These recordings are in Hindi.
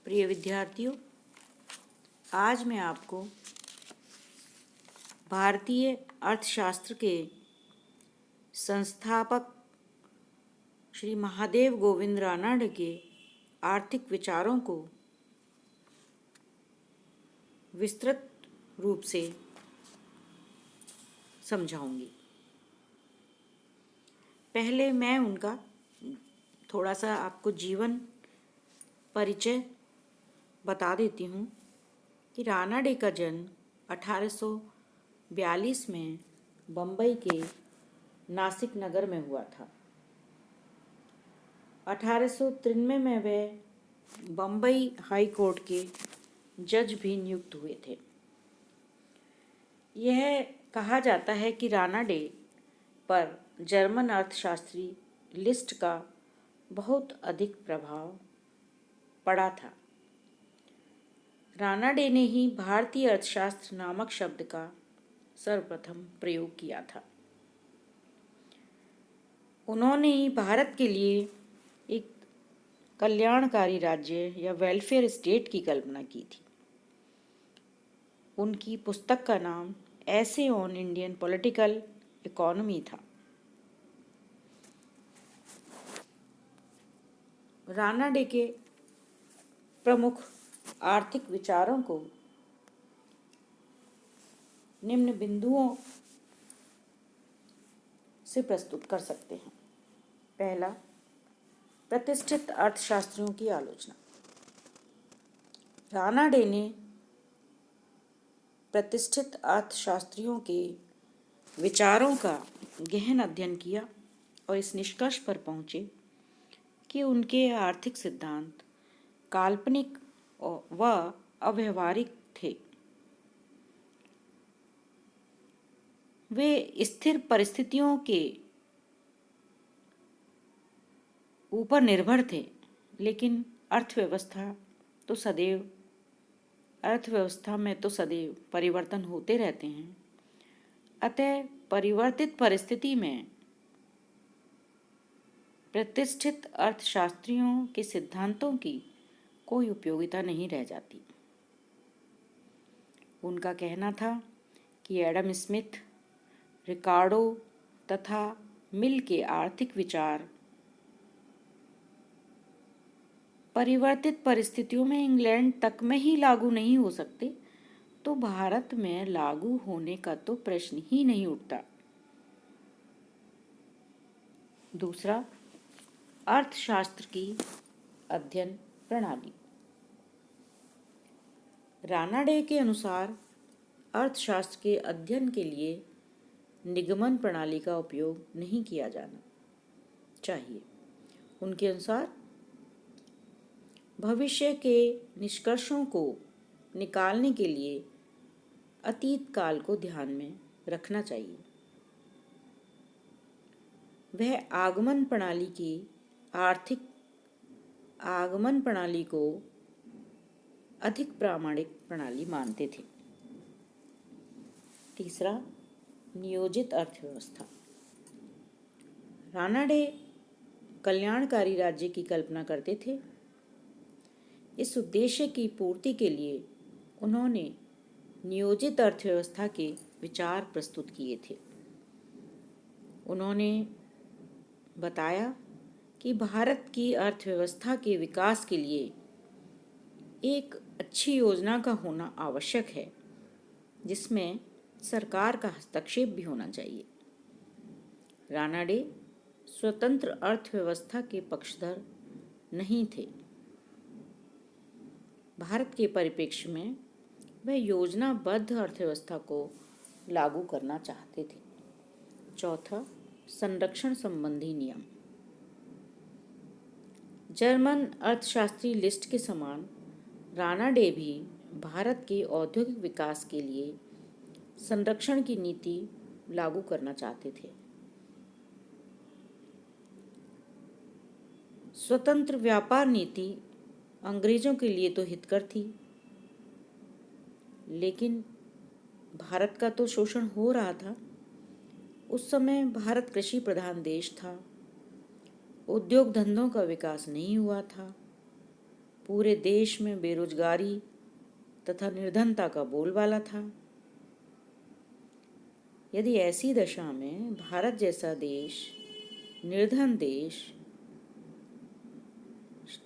प्रिय विद्यार्थियों, आज मैं आपको भारतीय अर्थशास्त्र के संस्थापक श्री महादेव गोविंद रानडे के आर्थिक विचारों को विस्तृत रूप से समझाऊंगी। पहले मैं उनका थोड़ा सा आपको जीवन परिचय बता देती हूँ कि रानडे का जन्म 1842 में बम्बई के नासिक नगर में हुआ था। 1893 में वे बम्बई हाई कोर्ट के जज भी नियुक्त हुए थे। यह कहा जाता है कि रानडे पर जर्मन अर्थशास्त्री लिस्ट का बहुत अधिक प्रभाव पड़ा था। रानडे ने ही भारतीय अर्थशास्त्र नामक शब्द का सर्वप्रथम प्रयोग किया था। उन्होंने ही भारत के लिए एक कल्याणकारी राज्य या वेलफेयर स्टेट की कल्पना की थी। उनकी पुस्तक का नाम ऐसे ऑन इंडियन पॉलिटिकल इकोनॉमी था। रानडे के प्रमुख आर्थिक विचारों को निम्न बिंदुओं से प्रस्तुत कर सकते हैं। पहला, प्रतिष्ठित अर्थशास्त्रियों की आलोचना। रानडे ने प्रतिष्ठित अर्थशास्त्रियों के विचारों का गहन अध्ययन किया और इस निष्कर्ष पर पहुंचे कि उनके आर्थिक सिद्धांत काल्पनिक व अव्यवहारिक थे। वे स्थिर परिस्थितियों के ऊपर निर्भर थे, लेकिन अर्थव्यवस्था में तो सदैव परिवर्तन होते रहते हैं। अतः परिवर्तित परिस्थिति में प्रतिष्ठित अर्थशास्त्रियों के सिद्धांतों की कोई उपयोगिता नहीं रह जाती। उनका कहना था कि एडम स्मिथ, रिकार्डो तथा मिल के आर्थिक विचार परिवर्तित परिस्थितियों में इंग्लैंड तक में ही लागू नहीं हो सकते, तो भारत में लागू होने का तो प्रश्न ही नहीं उठता। दूसरा, अर्थशास्त्र की अध्ययन प्रणाली। रानडे के अनुसार अर्थशास्त्र के अध्ययन के लिए निगमन प्रणाली का उपयोग नहीं किया जाना चाहिए। उनके अनुसार भविष्य के निष्कर्षों को निकालने के लिए अतीत काल को ध्यान में रखना चाहिए। वह आगमन प्रणाली को अधिक प्रामाणिक प्रणाली मानते थे। तीसरा, नियोजित अर्थव्यवस्था। रानडे कल्याणकारी राज्य की कल्पना करते थे। इस उद्देश्य की पूर्ति के लिए उन्होंने नियोजित अर्थव्यवस्था के विचार प्रस्तुत किए थे। उन्होंने बताया कि भारत की अर्थव्यवस्था के विकास के लिए एक अच्छी योजना का होना आवश्यक है, जिसमें सरकार का हस्तक्षेप भी होना चाहिए। रानडे स्वतंत्र अर्थव्यवस्था के पक्षधर नहीं थे। भारत के परिप्रेक्ष्य में वह योजनाबद्ध अर्थव्यवस्था को लागू करना चाहते थे। चौथा, संरक्षण संबंधी नियम। जर्मन अर्थशास्त्री लिस्ट के समान रानडे भी भारत के औद्योगिक विकास के लिए संरक्षण की नीति लागू करना चाहते थे। स्वतंत्र व्यापार नीति अंग्रेजों के लिए तो हितकर थी, लेकिन भारत का तो शोषण हो रहा था। उस समय भारत कृषि प्रधान देश था। उद्योग धंधों का विकास नहीं हुआ था। पूरे देश में बेरोजगारी तथा निर्धनता का बोलबाला था। यदि ऐसी दशा में भारत जैसा देश, निर्धन देश,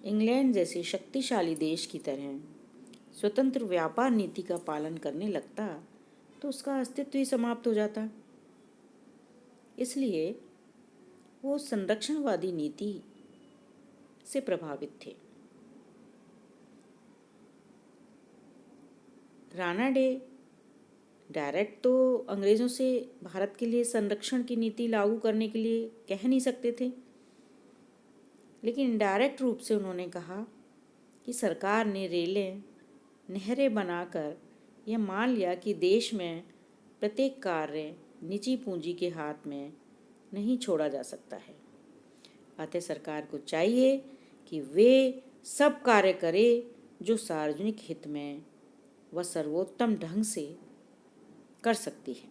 इंग्लैंड जैसे शक्तिशाली देश की तरह स्वतंत्र व्यापार नीति का पालन करने लगता तो उसका अस्तित्व ही समाप्त हो जाता। इसलिए वो संरक्षणवादी नीति से प्रभावित थे। रानाडे डायरेक्ट तो अंग्रेज़ों से भारत के लिए संरक्षण की नीति लागू करने के लिए कह नहीं सकते थे, लेकिन इनडायरेक्ट रूप से उन्होंने कहा कि सरकार ने रेलें, नहरें बनाकर यह मान लिया कि देश में प्रत्येक कार्य निजी पूंजी के हाथ में नहीं छोड़ा जा सकता है। अतः सरकार को चाहिए कि वे सब कार्य करे जो सार्वजनिक हित में व सर्वोत्तम ढंग से कर सकती है।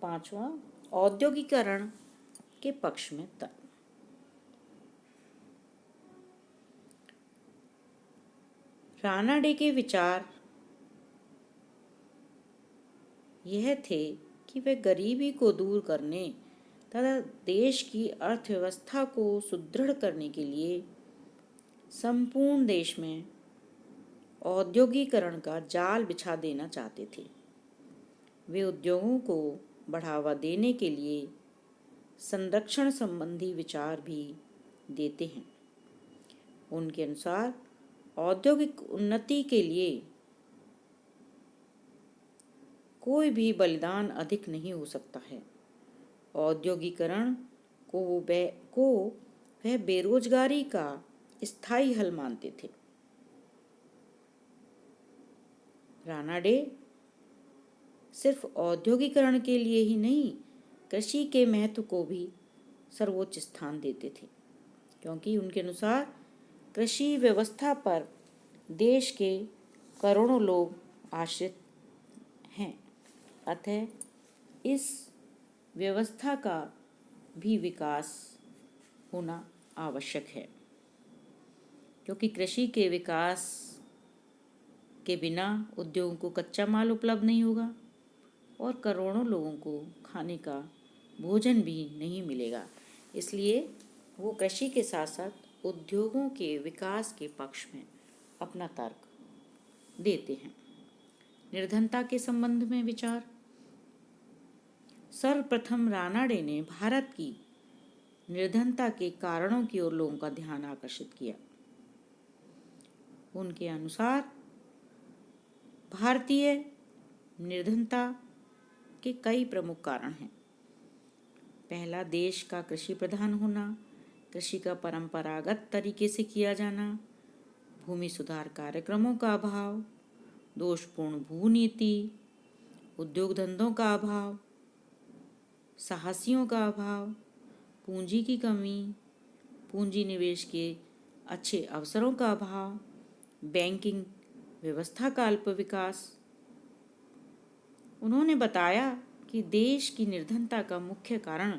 पांचवा, औद्योगिकरण के पक्ष में तर्क। रानाडे के विचार यह थे कि वे गरीबी को दूर करने तथा देश की अर्थव्यवस्था को सुदृढ़ करने के लिए संपूर्ण देश में औद्योगिकरण का जाल बिछा देना चाहते थे। वे उद्योगों को बढ़ावा देने के लिए संरक्षण संबंधी विचार भी देते हैं। उनके अनुसार औद्योगिक उन्नति के लिए कोई भी बलिदान अधिक नहीं हो सकता है। औद्योगिकरण को वह बेरोजगारी का स्थायी हल मानते थे। रानाडे सिर्फ औद्योगिकरण के लिए ही नहीं, कृषि के महत्व को भी सर्वोच्च स्थान देते थे, क्योंकि उनके अनुसार कृषि व्यवस्था पर देश के करोड़ों लोग आश्रित हैं। अतः इस व्यवस्था का भी विकास होना आवश्यक है, क्योंकि कृषि के विकास के बिना उद्योगों को कच्चा माल उपलब्ध नहीं होगा और करोड़ों लोगों को खाने का भोजन भी नहीं मिलेगा। इसलिए वो कृषि के साथ साथ उद्योगों के विकास के पक्ष में अपना तर्क देते हैं। निर्धनता के संबंध में विचार। सर्वप्रथम रानाडे ने भारत की निर्धनता के कारणों की ओर लोगों का ध्यान आकर्षित किया। उनके अनुसार भारतीय निर्धनता के कई प्रमुख कारण हैं। पहला, देश का कृषि प्रधान होना, कृषि का परंपरागत तरीके से किया जाना, भूमि सुधार कार्यक्रमों का अभाव, दोषपूर्ण भूनीति, उद्योग धंधों का अभाव, साहसियों का अभाव, पूंजी की कमी, पूंजी निवेश के अच्छे अवसरों का अभाव, बैंकिंग व्यवस्था का अल्प विकास। उन्होंने बताया कि देश की निर्धनता का मुख्य कारण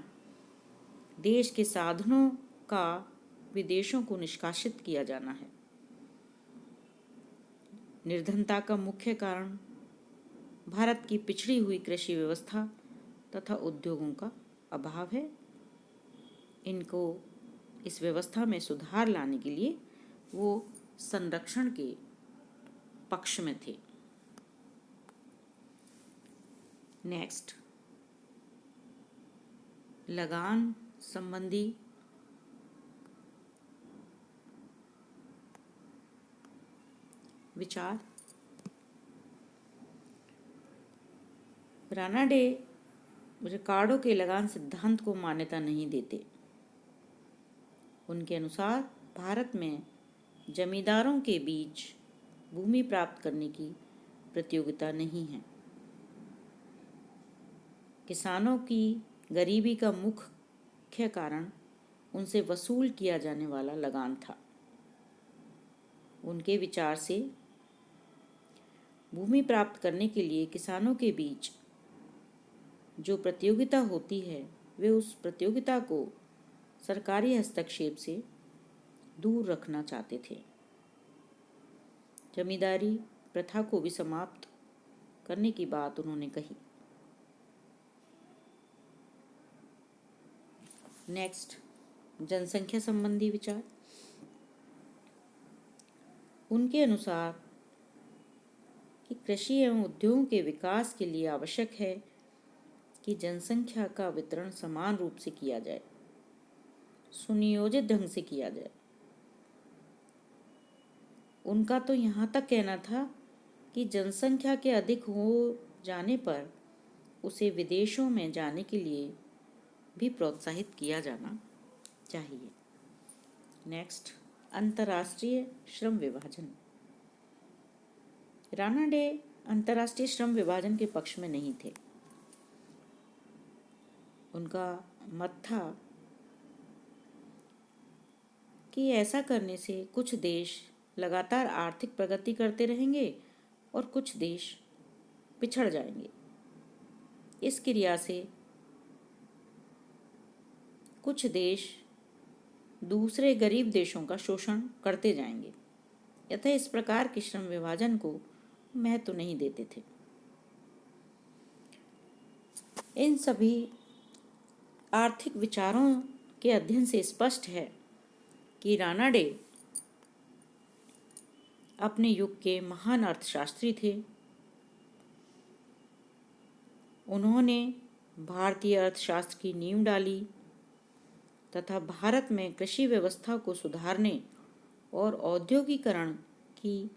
देश के साधनों का विदेशों को निष्कासित किया जाना है। निर्धनता का मुख्य कारण भारत की पिछड़ी हुई कृषि व्यवस्था तथा उद्योगों का अभाव है। इस व्यवस्था में सुधार लाने के लिए वो संरक्षण के पक्ष में थे। नेक्स्ट, लगान संबंधी विचार। रानाडे रिकार्डो के लगान सिद्धांत को मान्यता नहीं देते। उनके अनुसार भारत में जमींदारों के बीच भूमि प्राप्त करने की प्रतियोगिता नहीं है। किसानों की गरीबी का मुख्य कारण उनसे वसूल किया जाने वाला लगान था। उनके विचार से भूमि प्राप्त करने के लिए किसानों के बीच जो प्रतियोगिता होती है, वे उस प्रतियोगिता को सरकारी हस्तक्षेप से दूर रखना चाहते थे। जमींदारी प्रथा को भी समाप्त करने की बात उन्होंने कही। नेक्स्ट, जनसंख्या संबंधी विचार। उनके अनुसार कि कृषि एवं उद्योगों के विकास के लिए आवश्यक है कि जनसंख्या का वितरण समान रूप से किया जाए, सुनियोजित ढंग से किया जाए। उनका तो यहाँ तक कहना था कि जनसंख्या के अधिक हो जाने पर उसे विदेशों में जाने के लिए भी प्रोत्साहित किया जाना चाहिए। नेक्स्ट, अंतर्राष्ट्रीय श्रम विभाजन। राणा डे अंतर्राष्ट्रीय श्रम विभाजन के पक्ष में नहीं थे। उनका मत था कि ऐसा करने से कुछ देश लगातार आर्थिक प्रगति करते रहेंगे और कुछ देश पिछड़ जाएंगे। इस क्रिया से कुछ देश दूसरे गरीब देशों का शोषण करते जाएंगे। अतः इस प्रकार के श्रम विभाजन को महत्व नहीं देते थे। इन सभी आर्थिक विचारों के अध्ययन से स्पष्ट है कि राणा डे अपने युग के महान अर्थशास्त्री थे। उन्होंने भारतीय अर्थशास्त्र की नींव डाली तथा भारत में कृषि व्यवस्था को सुधारने और औद्योगिकरण की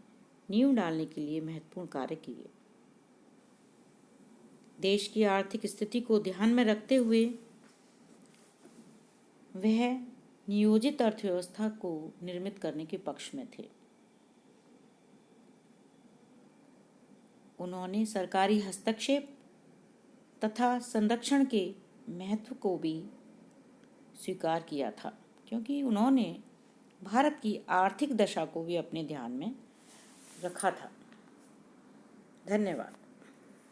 नींव डालने के लिए महत्वपूर्ण कार्य किए। देश की आर्थिक स्थिति को ध्यान में रखते हुए वह नियोजित अर्थव्यवस्था को निर्मित करने के पक्ष में थे। उन्होंने सरकारी हस्तक्षेप तथा संरक्षण के महत्व को भी स्वीकार किया था, क्योंकि उन्होंने भारत की आर्थिक दशा को भी अपने ध्यान में रखा था। धन्यवाद।